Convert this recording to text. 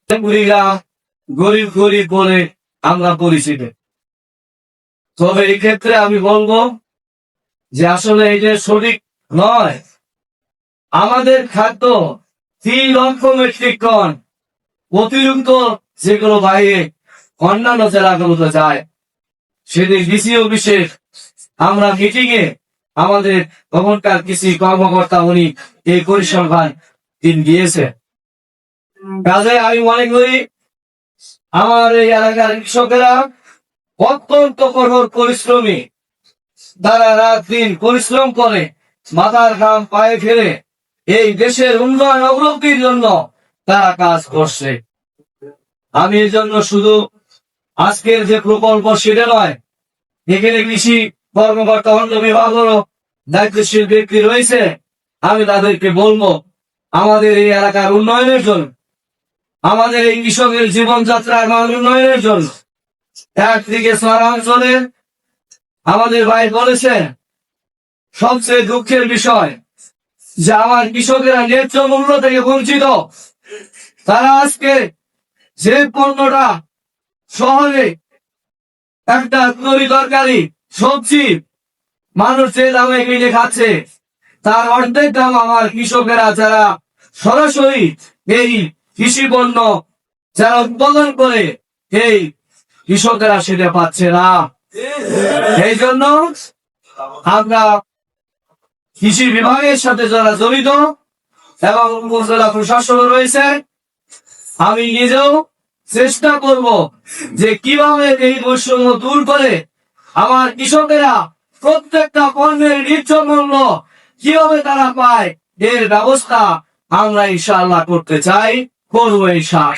কুড়িগ্রাম গরিব গরিব বলে আমরা পরিচিত। তবে এই ক্ষেত্রে আমি বলবো যে আসলে এটা সঠিক নয়। আমাদের খাদ্য 3 লক্ষ মেট্রিক টন অতিরিক্ত যেগুলো বাইরে অন্যান্য জেলাগুলোতে যায়, সেদিন ডিসি অফিসে আমরা মিটিং এ আমাদের তখনকার কৃষি কর্মকর্তা উনি এই পরিসংখ্যান দিন দিয়েছে। কাজে আমি মনে করি আমার এই এলাকার কৃষকেরা অত্যন্ত কঠোর পরিশ্রমী, তারা রাত দিন পরিশ্রম করে মাথার ঘাম পায়ে ফেলে এই দেশের উন্নয়ন অগ্রগতির জন্য তারা কাজ করছে। আমি এই জন্য শুধু আজকের যে প্রকল্প সেটা নয়, এখানে কৃষি কর্মকর্তা অন্য বিভাগেরও দায়িত্বশীল ব্যক্তি রয়েছে, আমি তাদেরকে বলবো আমাদের এই এলাকার উন্নয়নের জন্য, আমাদের এই কৃষকের জীবনযাত্রার মান উন্নয়নের জন্য একদিকে শহরাঞ্চলে আমাদের ভাই বলেছেন সবচেয়ে দুঃখের বিষয় যে আমার কৃষকেরা ন্যায্য মূল্য থেকে বঞ্চিত। তারা আজকে যে পণ্যটা শহরে একটা তরি তরকারি সবজি মানুষ যে দামে কিনে খাচ্ছে তার অর্ধেক দাম আমার কৃষকেরা যারা সরাসরি এই কৃষি পণ্য যারা উৎপাদন করে এই কৃষকেরা সেটা পাচ্ছে না। এই জন্য আমরা কৃষি বিভাগের সাথে যারা জড়িত এবং উপজেলা প্রশাসন রয়েছে, আমি নিজেও চেষ্টা করব যে কিভাবে এই বৈষম্য দূর করে আমার কৃষকেরা প্রত্যেকটা পণ্যের ন্যায্য মূল্য কিভাবে তারা পায় এর ব্যবস্থা আমরা ইনশাআল্লাহ করতে চাই, করবো ইনশাআল্লাহ।